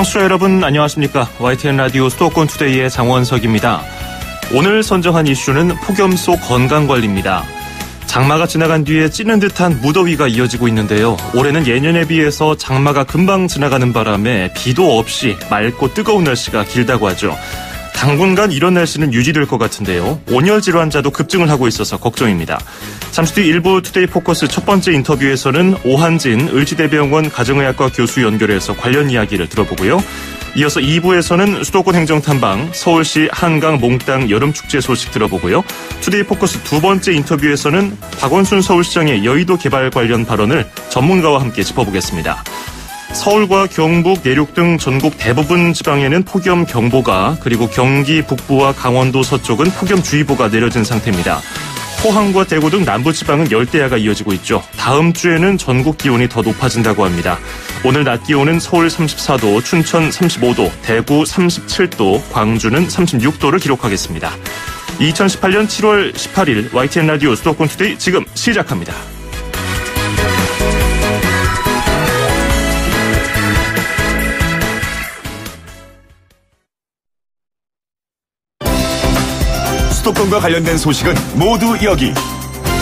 청취자 여러분 안녕하십니까. YTN 라디오 수도권 투데이의 장원석입니다. 오늘 선정한 이슈는 폭염 속 건강관리입니다. 장마가 지나간 뒤에 찌는 듯한 무더위가 이어지고 있는데요. 올해는 예년에 비해서 장마가 금방 지나가는 바람에 비도 없이 맑고 뜨거운 날씨가 길다고 하죠. 당분간 이런 날씨는 유지될 것 같은데요. 온열 질환자도 급증을 하고 있어서 걱정입니다. 잠시 뒤 일부 투데이 포커스 첫 번째 인터뷰에서는 오한진 을지대병원 가정의학과 교수 연결해서 관련 이야기를 들어보고요. 이어서 2부에서는 수도권 행정탐방, 서울시 한강 몽땅 여름축제 소식 들어보고요. 투데이 포커스 두 번째 인터뷰에서는 박원순 서울시장의 여의도 개발 관련 발언을 전문가와 함께 짚어보겠습니다. 서울과 경북, 내륙 등 전국 대부분 지방에는 폭염경보가, 그리고 경기 북부와 강원도 서쪽은 폭염주의보가 내려진 상태입니다. 포항과 대구 등 남부지방은 열대야가 이어지고 있죠. 다음 주에는 전국 기온이 더 높아진다고 합니다. 오늘 낮 기온은 서울 34도, 춘천 35도, 대구 37도, 광주는 36도를 기록하겠습니다. 2018년 7월 18일 YTN 라디오 수도권 투데이 지금 시작합니다. 수도권과 관련된 소식은 모두 여기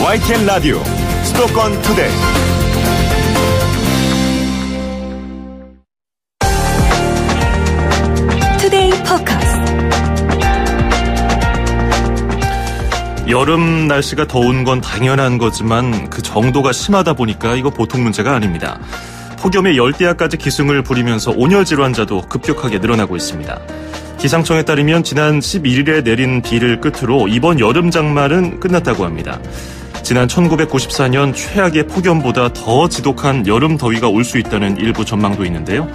YTN 라디오 수도권 투데이. 투데이 포커스. 여름 날씨가 더운 건 당연한 거지만 그 정도가 심하다 보니까 이거 보통 문제가 아닙니다. 폭염에 열대야까지 기승을 부리면서 온열 질환자도 급격하게 늘어나고 있습니다. 기상청에 따르면 지난 11일에 내린 비를 끝으로 이번 여름 장마는 끝났다고 합니다. 지난 1994년 최악의 폭염보다 더 지독한 여름 더위가 올 수 있다는 일부 전망도 있는데요.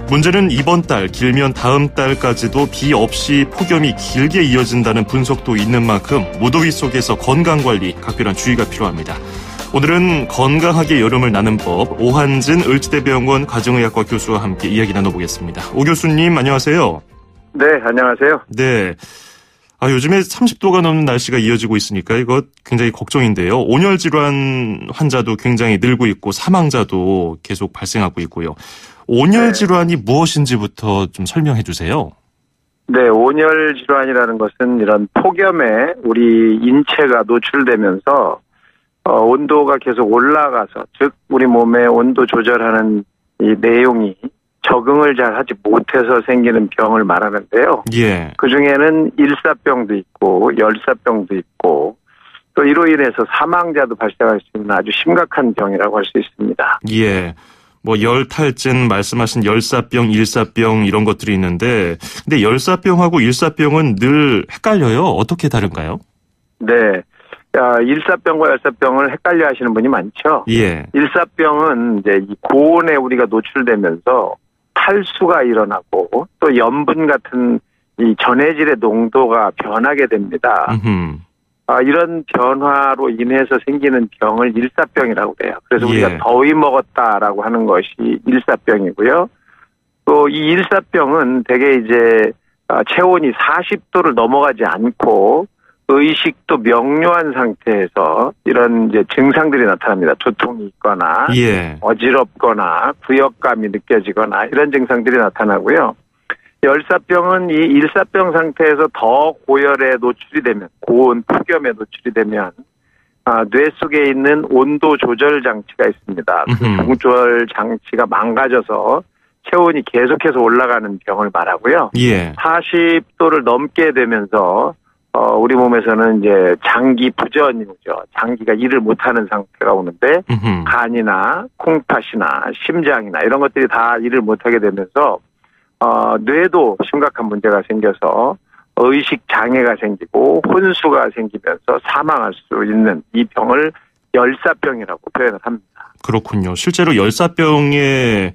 문제는 이번 달, 길면 다음 달까지도 비 없이 폭염이 길게 이어진다는 분석도 있는 만큼 무더위 속에서 건강관리, 각별한 주의가 필요합니다. 오늘은 건강하게 여름을 나는 법, 오한진 을지대병원 가정의학과 교수와 함께 이야기 나눠보겠습니다. 오 교수님 안녕하세요. 네, 안녕하세요. 네. 요즘에 30도가 넘는 날씨가 이어지고 있으니까 이거 굉장히 걱정인데요. 온열 질환 환자도 굉장히 늘고 있고 사망자도 계속 발생하고 있고요. 온열 질환이 무엇인지부터 좀 설명해 주세요. 네, 온열 질환이라는 것은 이런 폭염에 우리 인체가 노출되면서 온도가 계속 올라가서, 즉 우리 몸의 온도 조절하는 이 내용이 적응을 잘 하지 못해서 생기는 병을 말하는데요. 예. 그중에는 일사병도 있고 열사병도 있고 또 이로 인해서 사망자도 발생할 수 있는 아주 심각한 병이라고 할 수 있습니다. 예. 열탈진 말씀하신 열사병, 일사병 이런 것들이 있는데 근데 열사병하고 일사병은 늘 헷갈려요. 어떻게 다른가요? 네. 일사병과 열사병을 헷갈려 하시는 분이 많죠. 예. 일사병은 이제 이 고온에 우리가 노출되면서 탈수가 일어나고 또 염분 같은 이 전해질의 농도가 변하게 됩니다. 이런 변화로 인해서 생기는 병을 일사병이라고 해요. 그래서 우리가 더위 먹었다라고 하는 것이 일사병이고요. 또 이 일사병은 대개 이제 체온이 40도를 넘어가지 않고 의식도 명료한 상태에서 이런 이제 증상들이 나타납니다. 두통이 있거나 어지럽거나 구역감이 느껴지거나 이런 증상들이 나타나고요. 열사병은 이 일사병 상태에서 더 고열에 노출이 되면, 고온 폭염에 노출이 되면 뇌 속에 있는 온도 조절 장치가 있습니다. 그 조절 장치가 망가져서 체온이 계속해서 올라가는 병을 말하고요. 40도를 넘게 되면서 우리 몸에서는 이제 장기 부전이 오죠. 장기가 일을 못하는 상태가 오는데 간이나 콩팥이나 심장이나 이런 것들이 다 일을 못하게 되면서 뇌도 심각한 문제가 생겨서 의식 장애가 생기고 혼수가 생기면서 사망할 수 있는 이 병을 열사병이라고 표현을 합니다. 그렇군요. 실제로 열사병에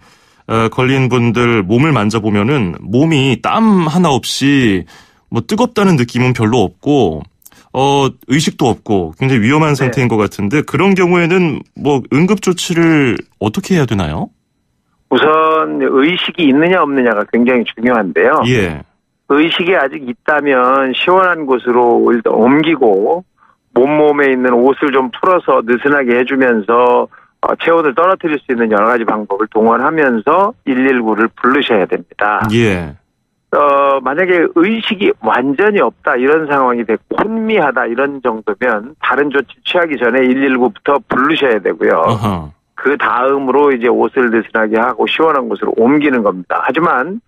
걸린 분들 몸을 만져보면은 몸이 땀 하나 없이 뜨겁다는 느낌은 별로 없고, 의식도 없고 굉장히 위험한 상태인 것 같은데 그런 경우에는 응급조치를 어떻게 해야 되나요? 우선 의식이 있느냐 없느냐가 굉장히 중요한데요. 의식이 아직 있다면 시원한 곳으로 일단 옮기고 몸에 있는 옷을 좀 풀어서 느슨하게 해주면서 체온을 떨어뜨릴 수 있는 여러 가지 방법을 동원하면서 119를 부르셔야 됩니다. 예. 만약에 의식이 완전히 없다 이런 상황이 됐고 혼미하다 이런 정도면 다른 조치 취하기 전에 119부터 부르셔야 되고요. 어허. 그 다음으로 이제 옷을 느슨하게 하고 시원한 곳으로 옮기는 겁니다. 하지만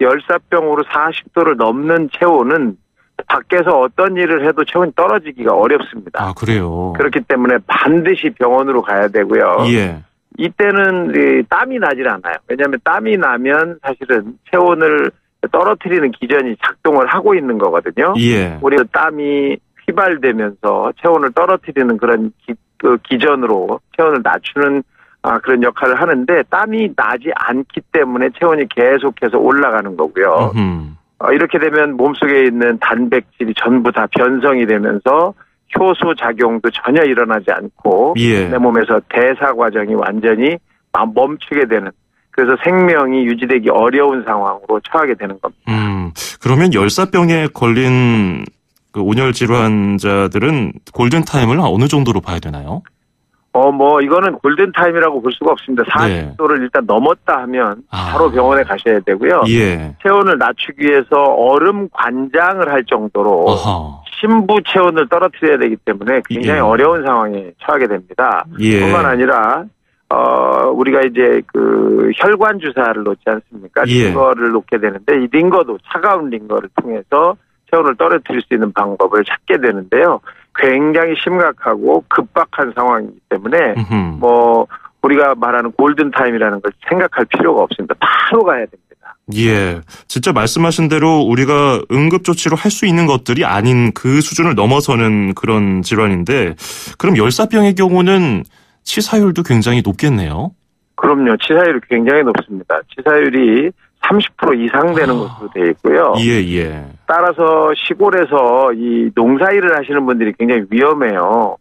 열사병으로 40도를 넘는 체온은 밖에서 어떤 일을 해도 체온이 떨어지기가 어렵습니다. 아, 그래요? 그렇기 때문에 반드시 병원으로 가야 되고요. 예. 이때는 땀이 나질 않아요. 왜냐하면 땀이 나면 사실은 체온을 떨어뜨리는 기전이 작동을 하고 있는 거거든요. 예. 우리 땀이 휘발되면서 체온을 떨어뜨리는 그런 기전으로 체온을 낮추는 그런 역할을 하는데 땀이 나지 않기 때문에 체온이 계속해서 올라가는 거고요. 이렇게 되면 몸속에 있는 단백질이 전부 다 변성이 되면서 효소 작용도 전혀 일어나지 않고 예. 내 몸에서 대사 과정이 완전히 멈추게 되는 그래서 생명이 유지되기 어려운 상황으로 처하게 되는 겁니다. 그러면 열사병에 걸린 그 온열 질환자들은 골든타임을 어느 정도로 봐야 되나요? 이거는 골든타임이라고 볼 수가 없습니다. 40도를 일단 넘었다 하면 바로 병원에 가셔야 되고요. 예. 체온을 낮추기 위해서 얼음 관장을 할 정도로 심부 체온을 떨어뜨려야 되기 때문에 굉장히 어려운 상황에 처하게 됩니다. 예. 뿐만 아니라 우리가 이제 그 혈관 주사를 놓지 않습니까? 예. 링거를 놓게 되는데 이 링거도 차가운 링거를 통해서 체온을 떨어뜨릴 수 있는 방법을 찾게 되는데요. 굉장히 심각하고 급박한 상황이기 때문에 우리가 말하는 골든타임이라는 걸 생각할 필요가 없습니다. 바로 가야 됩니다. 예. 진짜 말씀하신 대로 우리가 응급조치로 할 수 있는 것들이 아닌 그 수준을 넘어서는 그런 질환인데 그럼 열사병의 경우는 치사율도 굉장히 높겠네요. 그럼요. 치사율이 굉장히 높습니다. 치사율이 30% 이상 되는 것으로 되어 있고요. 예. 따라서 시골에서 이 농사일을 하시는 분들이 굉장히 위험해요.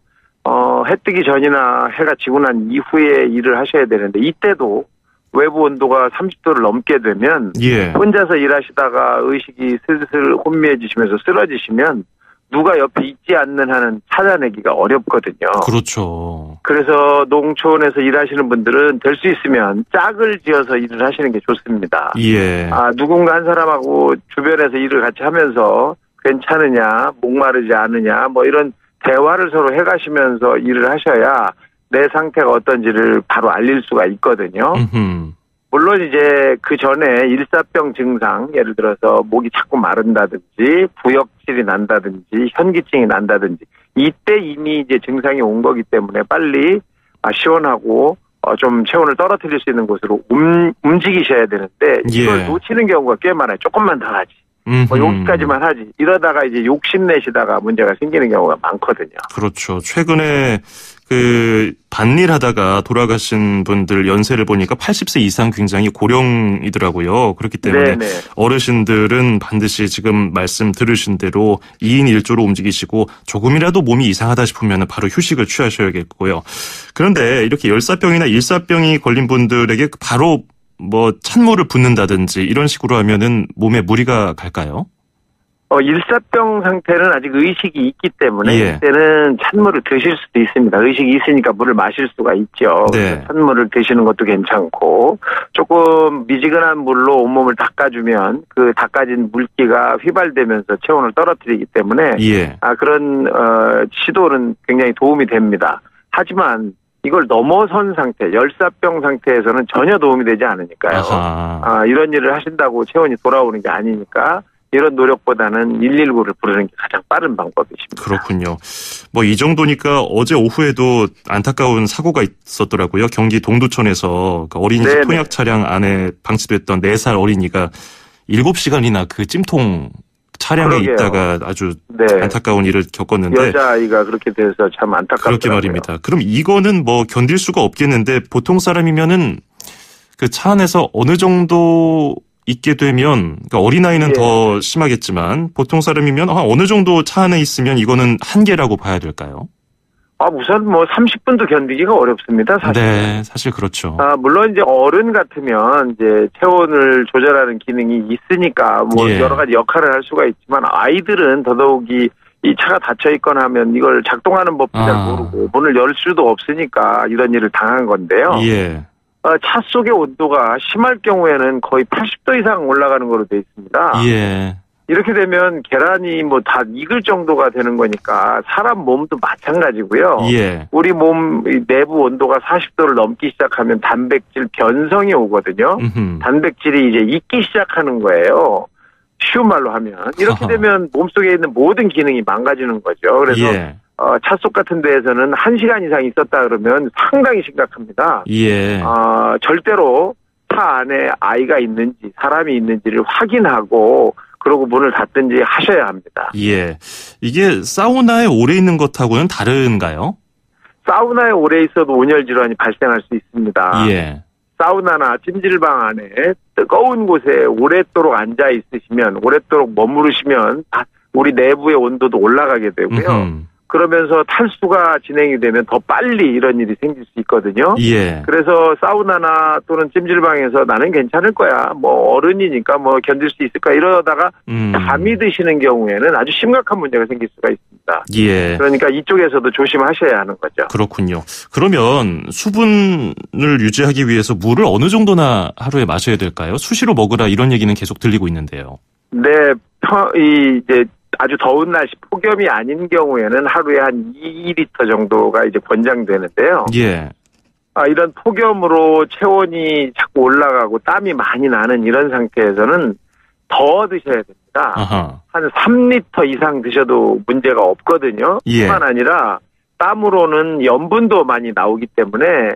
해 뜨기 전이나 해가 지고 난 이후에 일을 하셔야 되는데 이때도 외부 온도가 30도를 넘게 되면 혼자서 일하시다가 의식이 슬슬 혼미해지시면서 쓰러지시면 누가 옆에 있지 않는 한은 찾아내기가 어렵거든요. 그렇죠. 그래서 농촌에서 일하시는 분들은 될 수 있으면 짝을 지어서 일을 하시는 게 좋습니다. 예. 누군가 한 사람하고 주변에서 일을 같이 하면서 괜찮으냐, 목마르지 않으냐, 이런 대화를 서로 해가시면서 일을 하셔야 내 상태가 어떤지를 바로 알릴 수가 있거든요. 물론 이제 그 전에 일사병 증상, 예를 들어서 목이 자꾸 마른다든지 부역질이 난다든지 현기증이 난다든지 이때 이미 이제 증상이 온 거기 때문에 빨리 시원하고 좀 체온을 떨어뜨릴 수 있는 곳으로 움직이셔야 되는데 이걸 놓치는 경우가 꽤 많아요. 조금만 더 하지. 여기까지만 하지. 이러다가 이제 욕심내시다가 문제가 생기는 경우가 많거든요. 그렇죠. 최근에 밭일 하다가 돌아가신 분들 연세를 보니까 80세 이상 굉장히 고령이더라고요. 그렇기 때문에 어르신들은 반드시 지금 말씀 들으신 대로 2인 1조로 움직이시고 조금이라도 몸이 이상하다 싶으면 바로 휴식을 취하셔야겠고요. 그런데 이렇게 열사병이나 일사병이 걸린 분들에게 바로 찬물을 붓는다든지 이런 식으로 하면은 몸에 무리가 갈까요? 일사병 상태는 아직 의식이 있기 때문에 이때는 찬물을 드실 수도 있습니다. 의식이 있으니까 물을 마실 수가 있죠. 찬물을 드시는 것도 괜찮고 조금 미지근한 물로 온몸을 닦아주면 그 닦아진 물기가 휘발되면서 체온을 떨어뜨리기 때문에 그런 시도는 굉장히 도움이 됩니다. 하지만 이걸 넘어선 상태, 열사병 상태에서는 전혀 도움이 되지 않으니까요. 이런 일을 하신다고 체온이 돌아오는 게 아니니까 이런 노력보다는 119를 부르는 게 가장 빠른 방법이십니다. 그렇군요. 이 정도니까 어제 오후에도 안타까운 사고가 있었더라고요. 경기 동두천에서 어린이집 통약 차량 안에 방치됐던 4살 어린이가 7시간이나 그 찜통 차량에 있다가 아주 안타까운 일을 겪었는데 여자아이가 그렇게 돼서 참 안타깝더라고요. 그렇게 말입니다. 그럼 이거는 견딜 수가 없겠는데 보통 사람이면은 그 차 안에서 어느 정도 있게 되면 어린아이는 더 심하겠지만 보통 사람이면 어느 정도 차 안에 있으면 이거는 한계라고 봐야 될까요? 우선 30분도 견디기가 어렵습니다, 사실. 네, 사실 그렇죠. 물론 이제 어른 같으면 이제 체온을 조절하는 기능이 있으니까 여러 가지 역할을 할 수가 있지만 아이들은 더더욱이 이 차가 닫혀 있거나 하면 이걸 작동하는 법도 잘 모르고 문을 열 수도 없으니까 이런 일을 당한 건데요. 예. 차 속의 온도가 심할 경우에는 거의 80도 이상 올라가는 거로 돼 있습니다. 예. 이렇게 되면 계란이 뭐 다 익을 정도가 되는 거니까 사람 몸도 마찬가지고요. 예. 우리 몸 내부 온도가 40도를 넘기 시작하면 단백질 변성이 오거든요. 단백질이 이제 익기 시작하는 거예요. 쉬운 말로 하면. 이렇게 되면 몸속에 있는 모든 기능이 망가지는 거죠. 그래서 예. 차 속 같은 데에서는 1시간 이상 있었다 그러면 상당히 심각합니다. 예. 절대로 차 안에 아이가 있는지 사람이 있는지를 확인하고 그러고 문을 닫든지 하셔야 합니다. 예. 이게 사우나에 오래 있는 것하고는 다른가요? 사우나에 오래 있어도 온열 질환이 발생할 수 있습니다. 예. 사우나나 찜질방 안에 뜨거운 곳에 오랫도록 앉아 있으시면 오랫도록 머무르시면 우리 내부의 온도도 올라가게 되고요. 그러면서 탈수가 진행이 되면 더 빨리 이런 일이 생길 수 있거든요. 예. 그래서 사우나나 또는 찜질방에서 나는 괜찮을 거야. 뭐 어른이니까 뭐 견딜 수 있을 거야. 이러다가 잠이 드시는 경우에는 아주 심각한 문제가 생길 수가 있습니다. 예. 그러니까 이쪽에서도 조심하셔야 하는 거죠. 그렇군요. 그러면 수분을 유지하기 위해서 물을 어느 정도나 하루에 마셔야 될까요? 수시로 먹으라 이런 얘기는 계속 들리고 있는데요. 네, 이제 아주 더운 날씨 폭염이 아닌 경우에는 하루에 한 2리터 정도가 이제 권장되는데요. 예. 이런 폭염으로 체온이 자꾸 올라가고 땀이 많이 나는 이런 상태에서는 더 드셔야 됩니다. 아하. 한 3리터 이상 드셔도 문제가 없거든요. 예. 뿐만 아니라 땀으로는 염분도 많이 나오기 때문에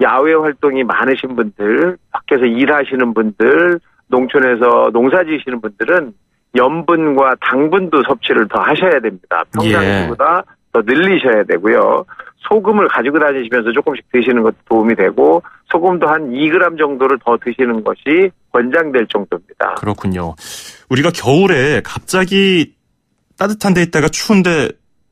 야외 활동이 많으신 분들, 밖에서 일하시는 분들, 농촌에서 농사 지으시는 분들은 염분과 당분도 섭취를 더 하셔야 됩니다. 평상시보다 더 늘리셔야 되고요. 소금을 가지고 다니시면서 조금씩 드시는 것도 도움이 되고 소금도 한 2g 정도를 더 드시는 것이 권장될 정도입니다. 그렇군요. 우리가 겨울에 갑자기 따뜻한 데 있다가 추운 데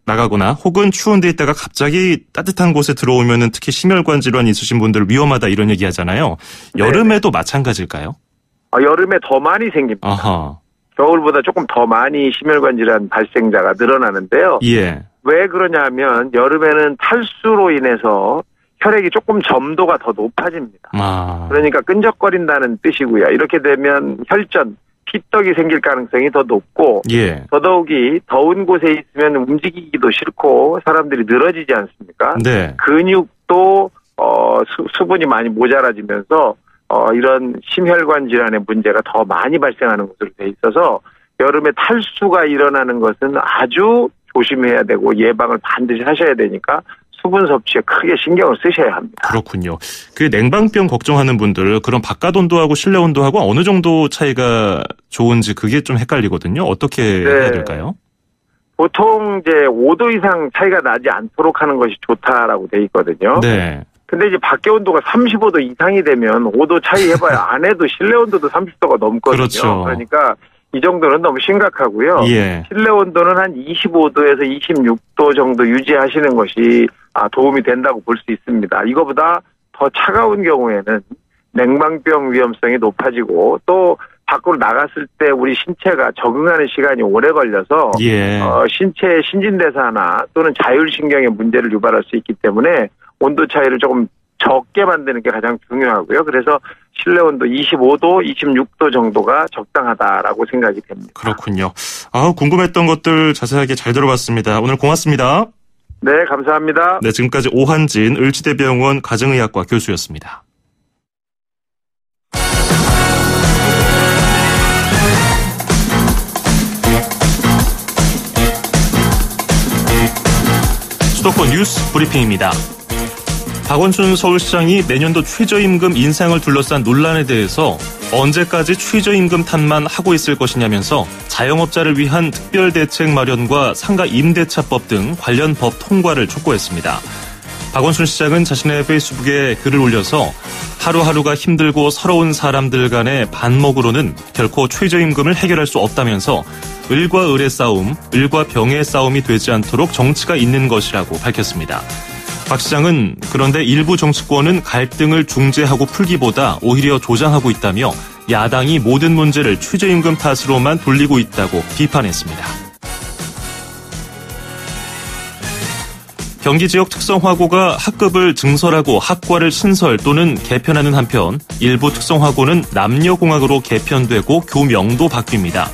나가거나 혹은 추운 데 있다가 갑자기 따뜻한 곳에 들어오면은 특히 심혈관 질환이 있으신 분들 위험하다 이런 얘기 하잖아요. 여름에도 마찬가지일까요? 여름에 더 많이 생깁니다. 아하. 겨울보다 조금 더 많이 심혈관 질환 발생자가 늘어나는데요. 예. 왜 그러냐 하면 여름에는 탈수로 인해서 혈액이 조금 점도가 더 높아집니다. 그러니까 끈적거린다는 뜻이고요. 이렇게 되면 혈전, 피떡이 생길 가능성이 더 높고 더더욱이 더운 곳에 있으면 움직이기도 싫고 사람들이 늘어지지 않습니까? 네. 근육도 수분이 많이 모자라지면서 이런 심혈관 질환의 문제가 더 많이 발생하는 것으로 돼 있어서 여름에 탈수가 일어나는 것은 아주 조심해야 되고 예방을 반드시 하셔야 되니까 수분 섭취에 크게 신경을 쓰셔야 합니다. 그렇군요. 그 냉방병 걱정하는 분들 그런 바깥 온도하고 실내 온도하고 어느 정도 차이가 좋은지 그게 좀 헷갈리거든요. 어떻게 해야 될까요? 보통 이제 5도 이상 차이가 나지 않도록 하는 것이 좋다라고 돼 있거든요. 네. 근데 이제 밖에 온도가 35도 이상이 되면 5도 차이 해봐야 안에도 실내 온도도 30도가 넘거든요. 그렇죠. 그러니까 이 정도는 너무 심각하고요. 실내 온도는 한 25도에서 26도 정도 유지하시는 것이 도움이 된다고 볼 수 있습니다. 이거보다 더 차가운 경우에는 냉방병 위험성이 높아지고 또 밖으로 나갔을 때 우리 신체가 적응하는 시간이 오래 걸려서 신체의 신진대사나 또는 자율신경의 문제를 유발할 수 있기 때문에 온도 차이를 조금 적게 만드는 게 가장 중요하고요. 그래서 실내 온도 25도, 26도 정도가 적당하다라고 생각이 됩니다. 그렇군요. 궁금했던 것들 자세하게 잘 들어봤습니다. 오늘 고맙습니다. 네, 감사합니다. 네, 지금까지 오한진 을지대병원 가정의학과 교수였습니다. 수도권 뉴스 브리핑입니다. 박원순 서울시장이 내년도 최저임금 인상을 둘러싼 논란에 대해서 언제까지 최저임금 탓만 하고 있을 것이냐면서 자영업자를 위한 특별대책 마련과 상가 임대차법 등 관련 법 통과를 촉구했습니다. 박원순 시장은 자신의 페이스북에 글을 올려서 하루하루가 힘들고 서러운 사람들 간의 반목으로는 결코 최저임금을 해결할 수 없다면서 을과 을의 싸움, 을과 병의 싸움이 되지 않도록 정치가 있는 것이라고 밝혔습니다. 박 시장은 그런데 일부 정치권은 갈등을 중재하고 풀기보다 오히려 조장하고 있다며 야당이 모든 문제를 최저임금 탓으로만 돌리고 있다고 비판했습니다. 경기 지역 특성화고가 학급을 증설하고 학과를 신설 또는 개편하는 한편 일부 특성화고는 남녀공학으로 개편되고 교명도 바뀝니다.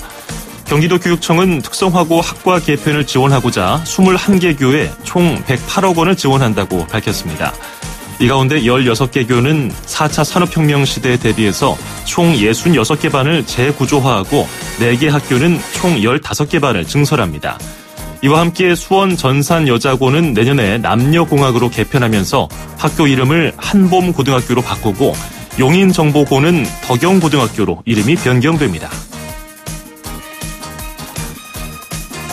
경기도 교육청은 특성화고 학과 개편을 지원하고자 21개 교에 총 108억 원을 지원한다고 밝혔습니다. 이 가운데 16개 교는 4차 산업혁명 시대에 대비해서 총 66개 반을 재구조화하고 4개 학교는 총 15개 반을 증설합니다. 이와 함께 수원 전산여자고는 내년에 남녀공학으로 개편하면서 학교 이름을 한봄고등학교로 바꾸고 용인정보고는 덕영고등학교로 이름이 변경됩니다.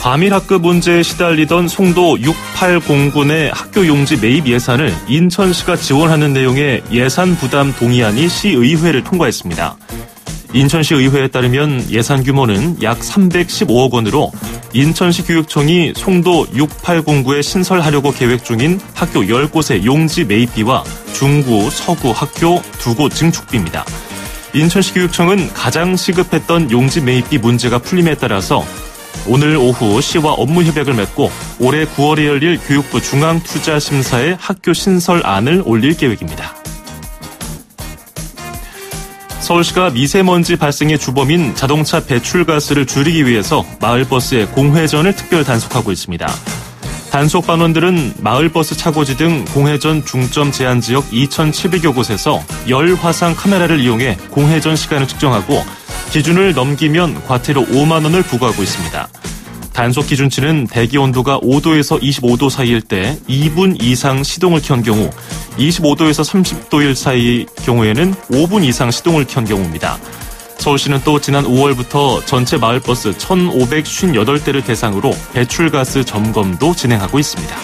과밀학급 문제에 시달리던 송도 6809의 학교 용지 매입 예산을 인천시가 지원하는 내용의 예산 부담 동의안이 시의회를 통과했습니다. 인천시 의회에 따르면 예산 규모는 약 315억 원으로 인천시 교육청이 송도 6809에 신설하려고 계획 중인 학교 10곳의 용지 매입비와 중구, 서구 학교 2곳 증축비입니다. 인천시 교육청은 가장 시급했던 용지 매입비 문제가 풀림에 따라서 오늘 오후 시와 업무 협약을 맺고 올해 9월에 열릴 교육부 중앙투자심사에 학교 신설안을 올릴 계획입니다. 서울시가 미세먼지 발생의 주범인 자동차 배출가스를 줄이기 위해서 마을버스의 공회전을 특별 단속하고 있습니다. 단속 반원들은 마을버스 차고지 등 공회전 중점 제한 지역 2,700여 곳에서 열 화상 카메라를 이용해 공회전 시간을 측정하고 기준을 넘기면 과태료 5만 원을 부과하고 있습니다. 단속 기준치는 대기 온도가 5도에서 25도 사이일 때 2분 이상 시동을 켠 경우, 25도에서 30도일 사이의 경우에는 5분 이상 시동을 켠 경우입니다. 서울시는 또 지난 5월부터 전체 마을버스 1,558대를 대상으로 배출가스 점검도 진행하고 있습니다.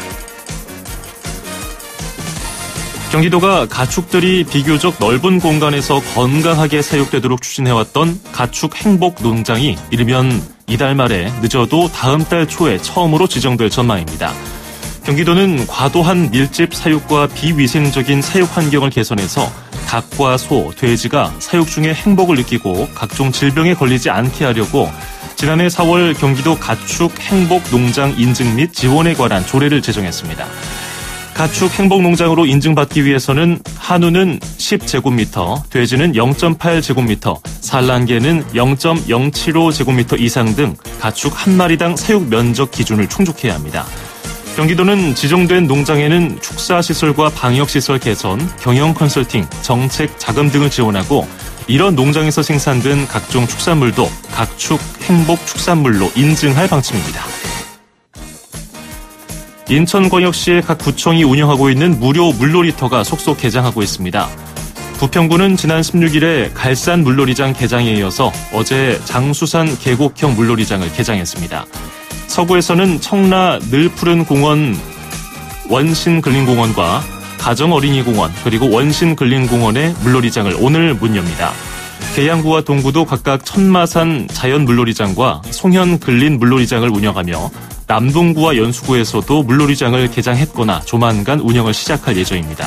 경기도가 가축들이 비교적 넓은 공간에서 건강하게 사육되도록 추진해왔던 가축 행복 농장이 이르면 이달 말에 늦어도 다음 달 초에 처음으로 지정될 전망입니다. 경기도는 과도한 밀집 사육과 비위생적인 사육 환경을 개선해서 닭과 소, 돼지가 사육 중에 행복을 느끼고 각종 질병에 걸리지 않게 하려고 지난해 4월 경기도 가축 행복 농장 인증 및 지원에 관한 조례를 제정했습니다. 가축 행복농장으로 인증받기 위해서는 한우는 10제곱미터, 돼지는 0.8제곱미터, 산란개는 0.075제곱미터 이상 등 가축 한 마리당 사육 면적 기준을 충족해야 합니다. 경기도는 지정된 농장에는 축사시설과 방역시설 개선, 경영 컨설팅, 정책 자금 등을 지원하고 이런 농장에서 생산된 각종 축산물도 가축 행복 축산물로 인증할 방침입니다. 인천광역시의 각 구청이 운영하고 있는 무료 물놀이터가 속속 개장하고 있습니다. 부평구는 지난 16일에 갈산 물놀이장 개장에 이어서 어제 장수산 계곡형 물놀이장을 개장했습니다. 서구에서는 청라 늘푸른 공원 원신근린공원과 가정어린이공원 그리고 원신근린공원의 물놀이장을 오늘 문 엽니다. 계양구와 동구도 각각 천마산 자연물놀이장과 송현근린 물놀이장을 운영하며 남동구와 연수구에서도 물놀이장을 개장했거나 조만간 운영을 시작할 예정입니다.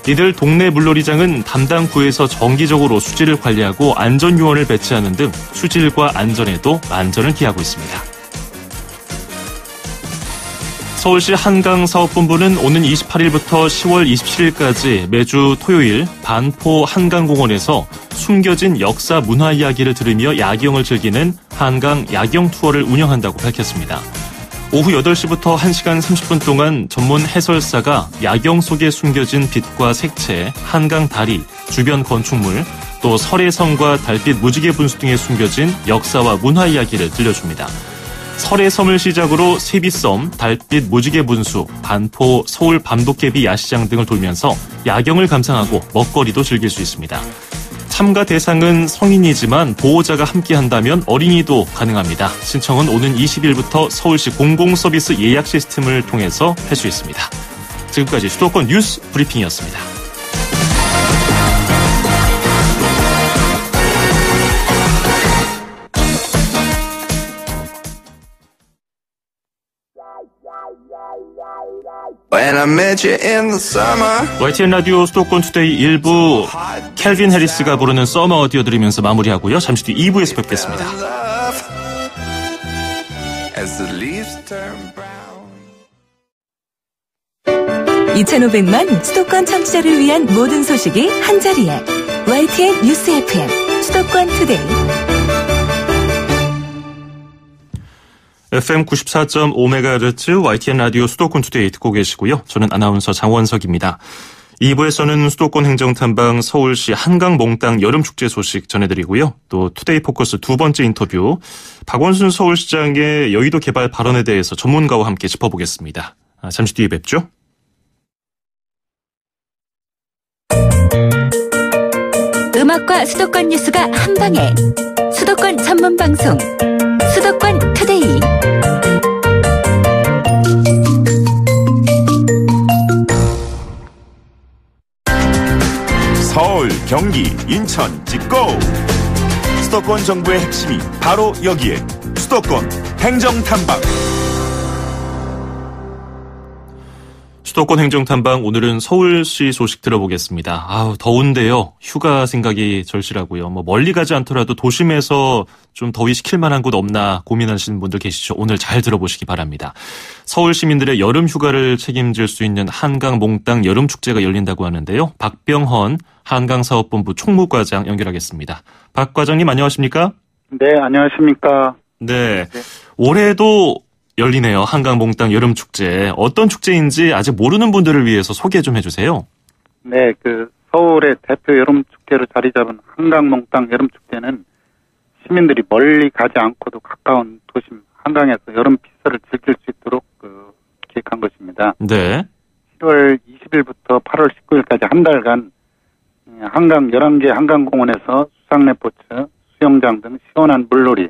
이들 동네 물놀이장은 담당 구에서 정기적으로 수질을 관리하고 안전요원을 배치하는 등 수질과 안전에도 만전을 기하고 있습니다. 서울시 한강사업본부는 오는 28일부터 10월 27일까지 매주 토요일 반포 한강공원에서 숨겨진 역사 문화 이야기를 들으며 야경을 즐기는 한강 야경 투어를 운영한다고 밝혔습니다. 오후 8시부터 1시간 30분 동안 전문 해설사가 야경 속에 숨겨진 빛과 색채, 한강 다리, 주변 건축물, 또 설해섬과 달빛 무지개 분수 등에 숨겨진 역사와 문화 이야기를 들려줍니다. 설해섬을 시작으로 세비섬, 달빛 무지개 분수, 반포, 서울 밤도깨비 야시장 등을 돌면서 야경을 감상하고 먹거리도 즐길 수 있습니다. 참가 대상은 성인이지만 보호자가 함께한다면 어린이도 가능합니다. 신청은 오는 20일부터 서울시 공공서비스 예약 시스템을 통해서 할 수 있습니다. 지금까지 수도권 뉴스 브리핑이었습니다. YTN 라디오 수도권 투데이 1부 캘빈 해리스가 부르는 서머 어디어 들으면서 마무리하고요. 잠시 뒤 2부에서 뵙겠습니다. 2,500만 수도권 청취자를 위한 모든 소식이 한자리에. YTN 뉴스 FM 수도권 투데이. FM 94.5MHz YTN 라디오 수도권 투데이 듣고 계시고요. 저는 아나운서 장원석입니다. 2부에서는 수도권 행정탐방 서울시 한강 몽땅 여름축제 소식 전해드리고요. 또 투데이 포커스 두 번째 인터뷰 박원순 서울시장의 여의도 개발 발언에 대해서 전문가와 함께 짚어보겠습니다. 잠시 뒤에 뵙죠. 음악과 수도권 뉴스가 한방에. 수도권 전문 방송 수도권 투데이. 서울, 경기, 인천, 찍고! 수도권 정부의 핵심이 바로 여기에 수도권 행정탐방. 수도권 행정탐방 오늘은 서울시 소식 들어보겠습니다. 더운데요. 휴가 생각이 절실하고요. 멀리 가지 않더라도 도심에서 좀 더위 식힐 만한 곳 없나 고민하시는 분들 계시죠. 오늘 잘 들어보시기 바랍니다. 서울 시민들의 여름 휴가를 책임질 수 있는 한강 몽땅 여름축제가 열린다고 하는데요. 박병헌 한강사업본부 총무과장 연결하겠습니다. 박 과장님 안녕하십니까? 네, 안녕하십니까? 네. 올해도 열리네요. 한강 몽땅 여름축제. 어떤 축제인지 아직 모르는 분들을 위해서 소개 좀 해주세요. 네, 서울의 대표 여름축제로 자리 잡은 한강 몽땅 여름축제는 시민들이 멀리 가지 않고도 가까운 도심 한강에서 여름 피서를 즐길 수 있도록 기획한 것입니다. 네. 7월 20일부터 8월 19일까지 한 달간 한강 11개 한강공원에서 수상레포츠, 수영장 등 시원한 물놀이,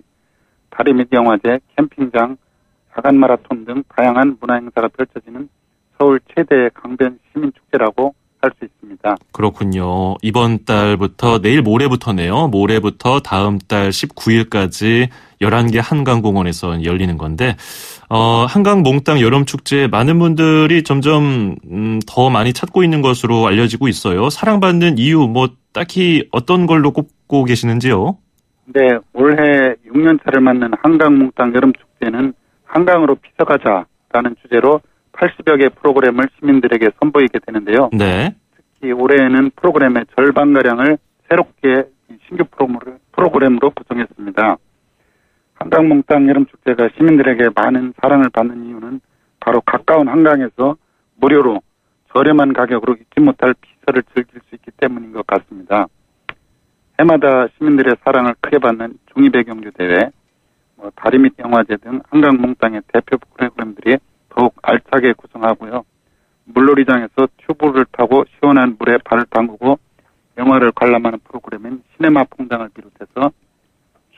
다리 및 영화제, 캠핑장, 야간 마라톤 등 다양한 문화행사가 펼쳐지는 서울 최대의 강변 시민축제라고 할 수 있습니다. 그렇군요. 이번 달부터 내일 모레부터네요. 모레부터 다음 달 19일까지 11개 한강공원에서 열리는 건데 한강 몽땅 여름축제 많은 분들이 점점 더 많이 찾고 있는 것으로 알려지고 있어요. 사랑받는 이유 딱히 어떤 걸로 꼽고 계시는지요? 네, 올해 6년차를 맞는 한강 몽땅 여름축제는 한강으로 피서가자라는 주제로 80여 개 프로그램을 시민들에게 선보이게 되는데요. 네. 특히 올해에는 프로그램의 절반가량을 새롭게 신규 프로그램으로 구성했습니다. 한강 몽땅 여름축제가 시민들에게 많은 사랑을 받는 이유는 바로 가까운 한강에서 무료로 저렴한 가격으로 잊지 못할 피서를 즐길 수 있기 때문인 것 같습니다. 해마다 시민들의 사랑을 크게 받는 중의배경주대회, 다리 및 영화제 등 한강 몽땅의 대표 프로그램들이 더욱 알차게 구성하고요. 물놀이장에서 튜브를 타고 시원한 물에 발을 담그고 영화를 관람하는 프로그램인 시네마 퐁당을 비롯해서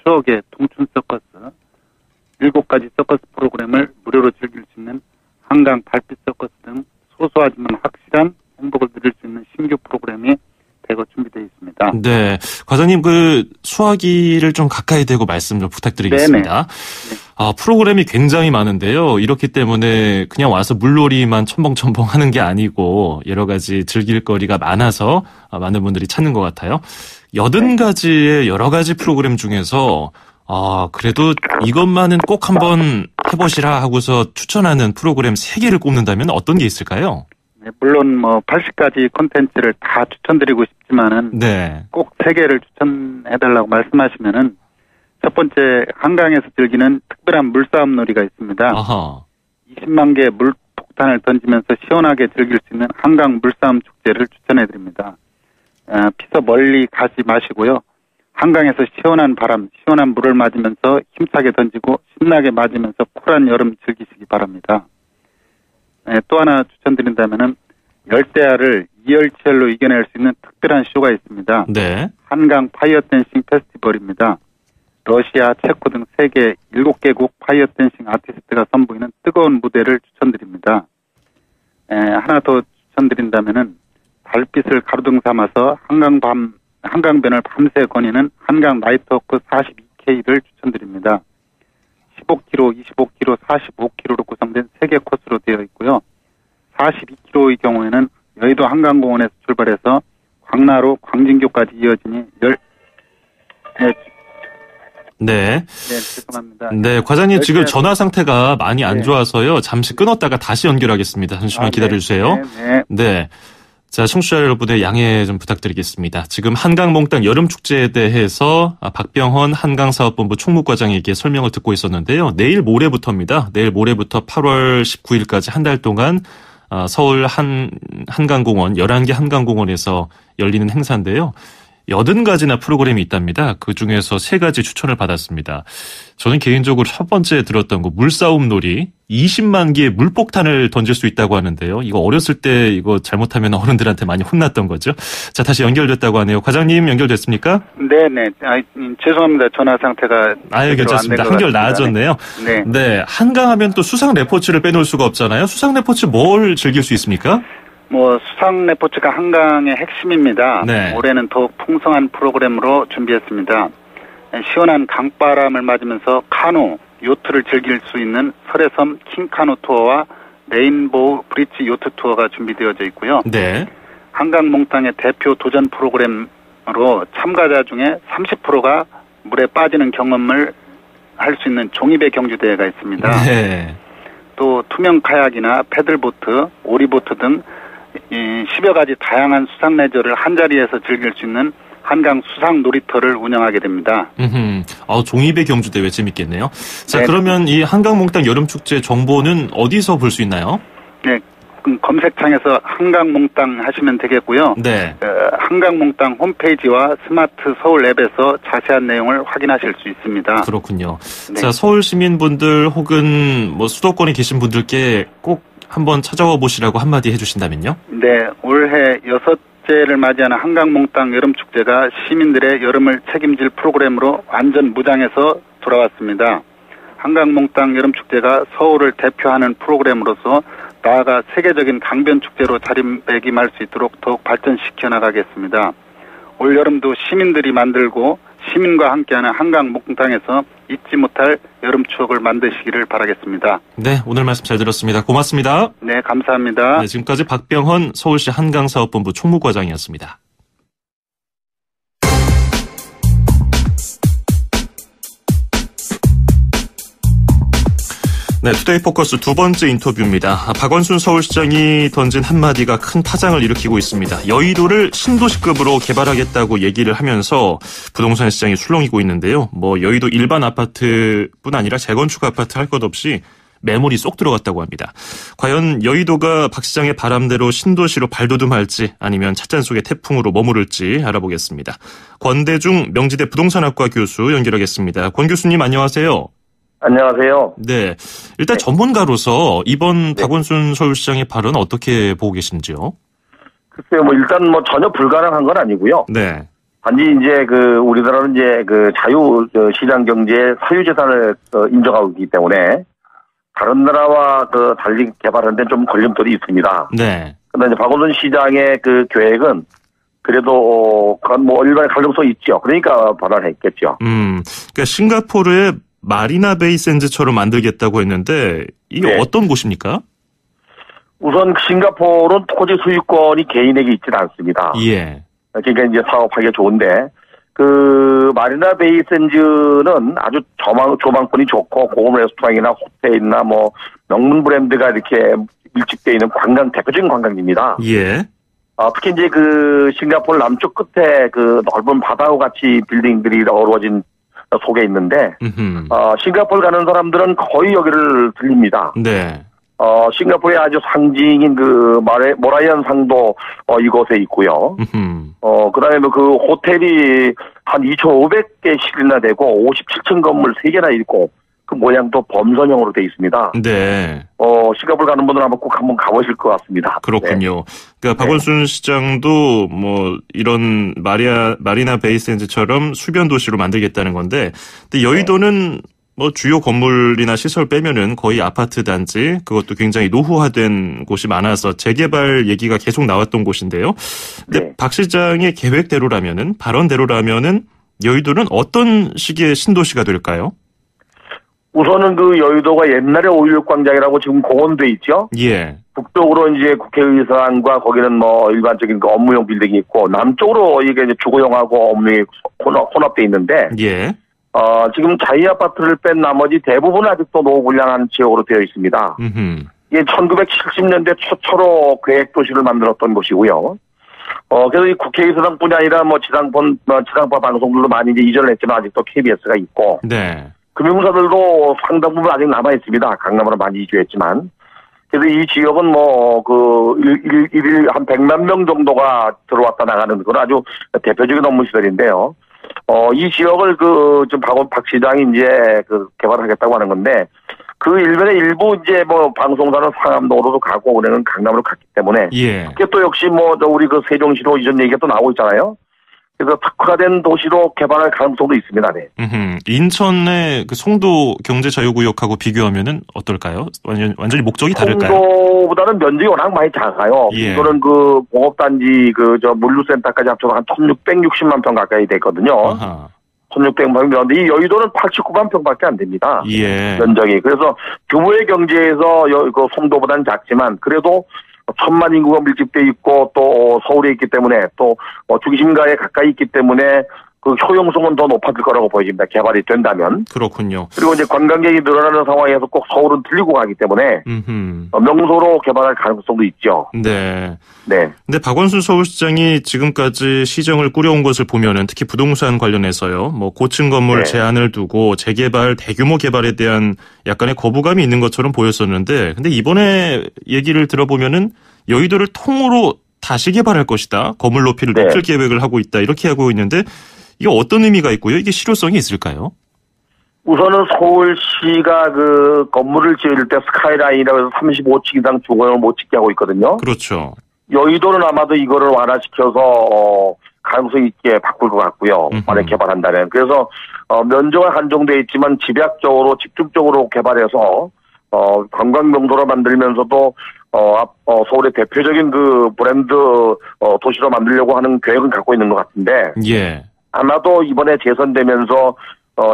추억의 동춘 서커스, 7가지 서커스 프로그램을 무료로 즐길 수 있는 한강 달빛 서커스 등 소소하지만 확실한 행복을 누릴 수 있는 신규 프로그램이 대거 준비되어 있습니다. 네. 과장님, 수화기를 좀 가까이 대고 말씀 좀 부탁드리겠습니다. 네. 프로그램이 굉장히 많은데요. 이렇기 때문에 그냥 와서 물놀이만 첨벙첨벙 하는 게 아니고 여러 가지 즐길 거리가 많아서 많은 분들이 찾는 것 같아요. 80가지의 여러 가지 프로그램 중에서 그래도 이것만은 꼭 한번 해보시라 하고서 추천하는 프로그램 3개를 꼽는다면 어떤 게 있을까요? 네, 물론 80가지 콘텐츠를 다 추천드리고 싶지만은 네. 꼭 3개를 추천해달라고 말씀하시면은 첫 번째 한강에서 즐기는 특별한 물싸움 놀이가 있습니다. 아하. 20만 개의 물폭탄을 던지면서 시원하게 즐길 수 있는 한강 물싸움 축제를 추천해드립니다. 피서 멀리 가지 마시고요. 한강에서 시원한 바람, 시원한 물을 맞으면서 힘차게 던지고 신나게 맞으면서 쿨한 여름 즐기시기 바랍니다. 네, 또 하나 추천드린다면은 열대야를 이열치열로 이겨낼 수 있는 특별한 쇼가 있습니다. 네. 한강 파이어 댄싱 페스티벌입니다. 러시아, 체코 등 세계 7개국 파이어 댄싱 아티스트가 선보이는 뜨거운 무대를 추천드립니다. 하나 더 추천드린다면은 달빛을 가로등 삼아서 한강변을 밤새 거니는 한강 나이트워크 42K를 추천드립니다. 15km, 25km, 45km로 구성된 3개 코스로 되어 있고요. 42km의 경우에는 여의도 한강공원에서 출발해서 광나루, 광진교까지 이어지니 네. 네, 죄송합니다. 네, 과장님 지금 전화 상태가 많이 안 좋아서요. 잠시 끊었다가 다시 연결하겠습니다. 잠시만 기다려주세요. 네. 자, 청취자 여러분의 양해 좀 부탁드리겠습니다. 지금 한강몽땅 여름축제에 대해서 박병헌 한강사업본부 총무과장에게 설명을 듣고 있었는데요. 내일 모레부터입니다. 내일 모레부터 8월 19일까지 한 달 동안 서울 한강공원, 11개 한강공원에서 열리는 행사인데요. 80가지나 프로그램이 있답니다. 그중에서 3가지 추천을 받았습니다. 저는 개인적으로 첫 번째 들었던 거 물싸움 놀이, 20만 개의 물폭탄을 던질 수 있다고 하는데요. 이거 어렸을 때 이거 잘못하면 어른들한테 많이 혼났던 거죠. 자, 다시 연결됐다고 하네요. 과장님 연결됐습니까? 네네. 죄송합니다. 전화 상태가. 괜찮습니다. 한결 나아졌네요. 네. 한강하면 또 수상 레포츠를 빼놓을 수가 없잖아요. 수상 레포츠 뭘 즐길 수 있습니까? 수상 레포츠가 한강의 핵심입니다. 네. 올해는 더욱 풍성한 프로그램으로 준비했습니다. 시원한 강바람을 맞으면서 카누, 요트를 즐길 수 있는 설해섬 킹카누 투어와 레인보우 브릿지 요트 투어가 준비되어져 있고요. 네. 한강몽땅의 대표 도전 프로그램으로 참가자 중에 30%가 물에 빠지는 경험을 할 수 있는 종이배 경주대회가 있습니다. 네. 또 투명 카약이나 패들보트, 오리보트 등 10여 가지 다양한 수상 레저를 한자리에서 즐길 수 있는 한강 수상 놀이터를 운영하게 됩니다. 종이배 경주대회 재밌겠네요. 자, 네. 그러면 이 한강몽땅 여름축제 정보는 어디서 볼 수 있나요? 네, 검색창에서 한강몽땅 하시면 되겠고요. 네. 한강몽땅 홈페이지와 스마트 서울 앱에서 자세한 내용을 확인하실 수 있습니다. 그렇군요. 네. 자, 서울 시민분들 혹은 수도권에 계신 분들께 꼭 한번 찾아와 보시라고 한마디 해주신다면요? 네, 올해 6제를 맞이하는 한강몽땅 여름축제가 시민들의 여름을 책임질 프로그램으로 완전 무장해서 돌아왔습니다. 한강몽땅 여름축제가 서울을 대표하는 프로그램으로서 나아가 세계적인 강변축제로 자리매김할 수 있도록 더욱 발전시켜 나가겠습니다. 올 여름도 시민들이 만들고 시민과 함께하는 한강몽땅에서 잊지 못할 여름 추억을 만드시기를 바라겠습니다. 네, 오늘 말씀 잘 들었습니다. 고맙습니다. 네, 감사합니다. 네, 지금까지 박병헌 서울시 한강사업본부 총무과장이었습니다. 네, 투데이 포커스 두 번째 인터뷰입니다. 박원순 서울시장이 던진 한마디가 큰 파장을 일으키고 있습니다. 여의도를 신도시급으로 개발하겠다고 얘기를 하면서 부동산 시장이 술렁이고 있는데요. 여의도 일반 아파트뿐 아니라 재건축 아파트 할 것 없이 매물이 쏙 들어갔다고 합니다. 과연 여의도가 박 시장의 바람대로 신도시로 발돋움할지 아니면 찻잔 속의 태풍으로 머무를지 알아보겠습니다. 권대중 명지대 부동산학과 교수 연결하겠습니다. 권 교수님 안녕하세요. 안녕하세요. 네. 일단 전문가로서 이번 박원순 서울시장의 발언 어떻게 보고 계신지요? 글쎄요, 일단 전혀 불가능한 건 아니고요. 네. 단지 이제 우리나라는 이제 자유 시장 경제의 사유재산을 인정하고 있기 때문에 다른 나라와 달리 개발하는 데는 좀 걸림돌이 있습니다. 네. 그런데 이제 박원순 시장의 계획은 그래도 일반의 가능성이 있죠. 그러니까 발언을 했겠죠. 그러니까 싱가포르의 마리나 베이 샌즈처럼 만들겠다고 했는데 이게 어떤 곳입니까? 우선 싱가포르는 토지 소유권이 개인에게 있지는 않습니다. 예. 그러니까 이제 사업하기가 좋은데 마리나 베이 샌즈는 아주 조망권이 좋고 고급 레스토랑이나 호텔이나 명문 브랜드가 이렇게 밀집되어 있는 대표적인 관광지입니다. 예. 특히 이제 싱가포르 남쪽 끝에 넓은 바다와 같이 빌딩들이 어우러진 속에 있는데, 싱가포르 가는 사람들은 거의 여기를 들립니다. 네. 싱가포르의 아주 상징인 모라이언 상도 이곳에 있고요. 그 다음에 호텔이 한 2,500개씩이나 되고 57층 건물 3개나 있고 그 모양도 범선형으로 되어 있습니다. 네. 싱가포르 가는 분들은 아마 꼭 한번 가보실 것 같습니다. 그렇군요. 네. 그러니까 박원순 시장도 이런 마리나 베이 샌즈처럼 수변 도시로 만들겠다는 건데, 근데 여의도는 주요 건물이나 시설 빼면은 거의 아파트 단지, 그것도 굉장히 노후화된 곳이 많아서 재개발 얘기가 계속 나왔던 곳인데요. 근데 박 시장의 계획대로라면은, 발언대로라면은 여의도는 어떤 식의 신도시가 될까요? 우선은 여의도가 옛날에 5.16 광장이라고 지금 공원돼 있죠? 예. 북쪽으로 이제 국회의사당과 거기는 일반적인 업무용 빌딩이 있고, 남쪽으로 이게 이제 주거용하고 업무용이 혼합돼 있는데, 예. 지금 자이 아파트를 뺀 나머지 대부분 아직도 노후불량한 지역으로 되어 있습니다. 이게 1970년대 초초로 계획도시를 만들었던 곳이고요. 그래서 이 국회의사당뿐이 아니라 지상파 방송들도 많이 이제 이전을 했지만 아직도 KBS가 있고. 네. 금융사들도 상당 부분 아직 남아 있습니다. 강남으로 많이 이주했지만. 그래서 이 지역은 일일 한 100만 명 정도가 들어왔다 나가는 그런 아주 대표적인 업무 시설인데요. 이 지역을 좀 박 시장이 이제 개발하겠다고 하는 건데, 그 일변의 일부 이제 방송사는 상암동으로도 가고, 은행은 강남으로 갔기 때문에. 예. 그게 또 역시 우리 세종시로 이전 얘기가 또 나오고 있잖아요. 그래서 특화된 도시로 개발할 가능성도 있습니다. 네. 인천의 송도 경제자유구역하고 비교하면은 어떨까요? 완전히 목적이 다를까요? 송도보다는 면적이 워낙 많이 작아요. 이거는 공업단지 물류센터까지 합쳐서 한 1660만 평 가까이 됐거든요. 1600만 평인데 이 여의도는 89만 평밖에 안 됩니다. 예. 면적이. 그래서 규모의 경제에서 송도보다는 작지만 그래도 1000만 인구가 밀집돼 있고 또 서울에 있기 때문에 또 중심가에 가까이 있기 때문에 그 효용성은 더 높아질 거라고 보여집니다. 개발이 된다면. 그렇군요. 그리고 이제 관광객이 늘어나는 상황에서 꼭 서울은 들리고 가기 때문에 명소로 개발할 가능성도 있죠. 네. 네. 근데 박원순 서울시장이 지금까지 시정을 꾸려온 것을 보면은 특히 부동산 관련해서요. 고층 건물 제한을 두고 재개발, 대규모 개발에 대한 약간의 거부감이 있는 것처럼 보였었는데, 근데 이번에 얘기를 들어보면은 여의도를 통으로 다시 개발할 것이다. 건물 높이를 높일 계획을 하고 있다. 이렇게 하고 있는데 이게 어떤 의미가 있고요? 이게 실효성이 있을까요? 우선은 서울시가 건물을 지을 때 스카이라인이라고 해서 35층 이상 주거용을 못 짓게 하고 있거든요. 그렇죠. 여의도는 아마도 이거를 완화시켜서 가능성 있게 바꿀 것 같고요. 만약 개발한다면. 그래서 면적은 한정되어 있지만 집약적으로 집중적으로 개발해서 관광 명소로 만들면서도 서울의 대표적인 브랜드 도시로 만들려고 하는 계획은 갖고 있는 것 같은데. 예. 아마도 이번에 재선되면서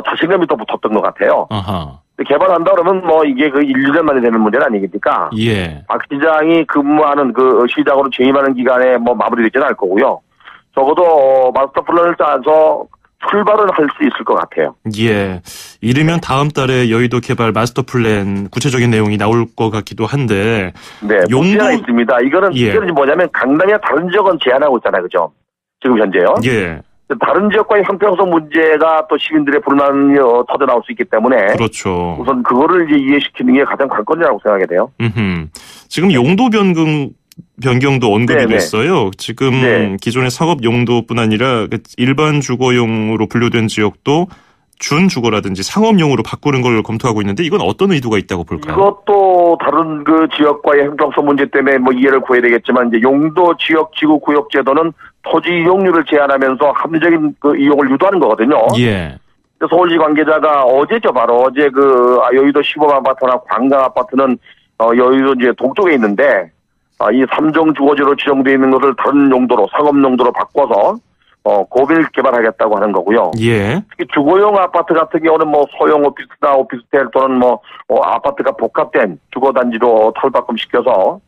자신감이 더 붙었던 것 같아요. 아하. 개발한다 그러면 이게 1~2년 만에 되는 문제는 아니겠습니까? 예. 박 시장이 근무하는 시장으로 재임하는 기간에 마무리되지는 않을 거고요. 적어도 마스터 플랜을 짜서 출발은 할 수 있을 것 같아요. 예. 이르면 다음 달에 여의도 개발 마스터 플랜 구체적인 내용이 나올 것 같기도 한데. 네. 문제가 있습니다. 이거는 뭐냐면 강남이나 다른 지역은 제한하고 있잖아요. 그죠? 지금 현재요. 예. 다른 지역과의 형평성 문제가 또 시민들의 불만이 터져 나올 수 있기 때문에. 그렇죠. 우선 그거를 이제 이해시키는 게 가장 관건이라고 생각이 돼요. 지금 용도 변경도 언급이 됐어요. 지금 기존의 상업 용도뿐 아니라 일반 주거용으로 분류된 지역도 준주거라든지 상업용으로 바꾸는 걸 검토하고 있는데 이건 어떤 의도가 있다고 볼까요? 이것도 다른 지역과의 형평성 문제 때문에 이해를 구해야 되겠지만 이제 용도 지역 지구 구역 제도는 토지 이용률을 제한하면서 합리적인 이용을 유도하는 거거든요. 예. 서울시 관계자가 어제 여의도 시범 아파트나 관광 아파트는 여의도 이제 동쪽에 있는데 이 3종 주거지로 지정되어 있는 것을 다른 용도로 상업 용도로 바꿔서 고밀 개발하겠다고 하는 거고요. 예. 특히 주거용 아파트 같은 경우는 소형 오피스나 오피스텔 또는 아파트가 복합된 주거단지로 탈바꿈시켜서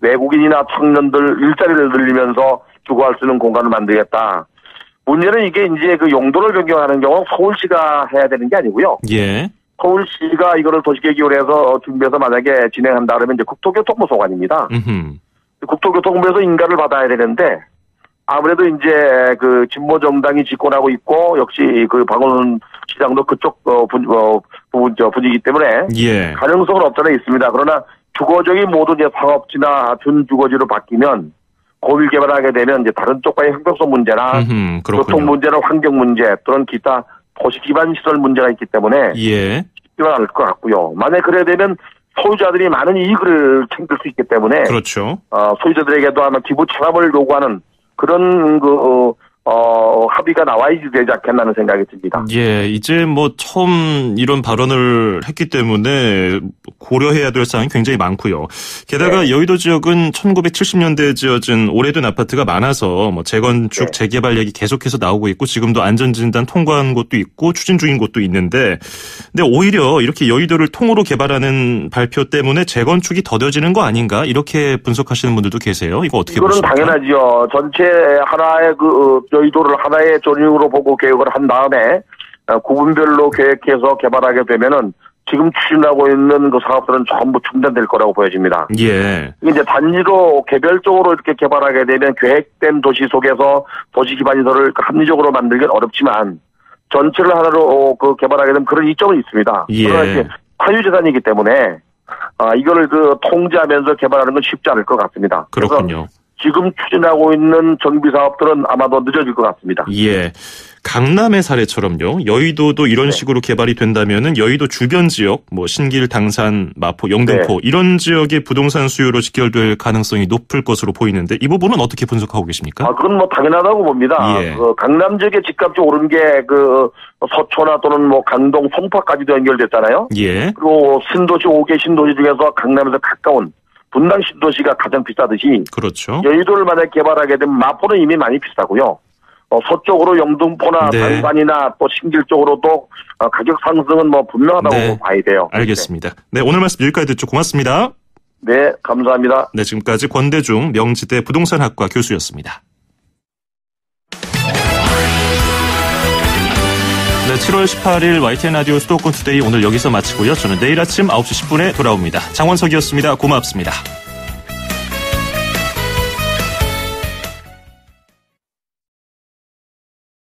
외국인이나 청년들 일자리를 늘리면서 주거할 수 있는 공간을 만들겠다. 문제는 이게 이제 용도를 변경하는 경우 서울시가 해야 되는 게 아니고요. 예. 서울시가 이거를 도시계획을 해서 준비해서 만약에 진행한다 그러면 이제 국토교통부 소관입니다. 국토교통부에서 인가를 받아야 되는데 아무래도 이제 진보 정당이 집권하고 있고 역시 박원순 시장도 그쪽 분위기 때문에 가능성은 없잖아 있습니다. 그러나 주거적인 모든 이제 상업지나 준주거지로 바뀌면 고밀 개발하게 되면 이제 다른 쪽과의 형평성 문제나 교통 문제나 환경 문제 또는 기타 도시 기반 시설 문제가 있기 때문에 쉽지는 않을 것 같고요. 만약 그래야 되면 소유자들이 많은 이익을 챙길 수 있기 때문에 그렇죠. 소유자들에게도 아마 기부 체납을 요구하는 그런 합의가 나와야지 되지 않겠나는 생각이 듭니다. 예, 이제 처음 이런 발언을 했기 때문에 고려해야 될 사항이 굉장히 많고요. 게다가 여의도 지역은 1970년대에 지어진 오래된 아파트가 많아서 재건축, 재개발 얘기 계속해서 나오고 있고 지금도 안전진단 통과한 곳도 있고 추진 중인 곳도 있는데 근데 오히려 이렇게 여의도를 통으로 개발하는 발표 때문에 재건축이 더뎌지는 거 아닌가 이렇게 분석하시는 분들도 계세요. 이거 어떻게 보십니까? 이거는 당연하죠. 전체 하나의 여의도를 하나의 존중으로 보고 계획을 한 다음에 구분별로 계획해서 개발하게 되면은 지금 추진하고 있는 그 사업들은 전부 중단될 거라고 보여집니다. 예. 이제 단지로 개별적으로 이렇게 개발하게 되면 계획된 도시 속에서 도시 기반시설을 합리적으로 만들기는 어렵지만 전체를 하나로 그 개발하게 되면 그런 이점은 있습니다. 예. 그러나 이제 화유재산이기 때문에 이거를 통제하면서 개발하는 건 쉽지 않을 것 같습니다. 그렇군요. 지금 추진하고 있는 정비 사업들은 아마도 늦어질 것 같습니다. 예. 강남의 사례처럼요. 여의도도 이런 식으로 개발이 된다면은 여의도 주변 지역, 뭐 신길, 당산, 마포, 영등포 이런 지역의 부동산 수요로 직결될 가능성이 높을 것으로 보이는데 이 부분은 어떻게 분석하고 계십니까? 그건 뭐 당연하다고 봅니다. 예. 강남 지역의 집값이 오른 게 서초나 또는 뭐 강동, 송파까지도 연결됐잖아요. 예. 그리고 신도시 5개 신도시 중에서 강남에서 가까운 분당 신도시가 가장 비싸듯이 그렇죠. 여의도를 만약 개발하게 되면 마포는 이미 많이 비싸고요. 서쪽으로 영등포나 당산이나 또 신길 쪽으로도 가격 상승은 뭐 분명하다고 봐야 돼요. 알겠습니다. 네, 오늘 말씀 여기까지 듣죠. 고맙습니다. 네, 감사합니다. 네, 지금까지 권대중 명지대 부동산학과 교수였습니다. 네, 7월 18일 YTN 라디오 수도권 투데이 오늘 여기서 마치고요. 저는 내일 아침 9시 10분에 돌아옵니다. 장원석이었습니다. 고맙습니다.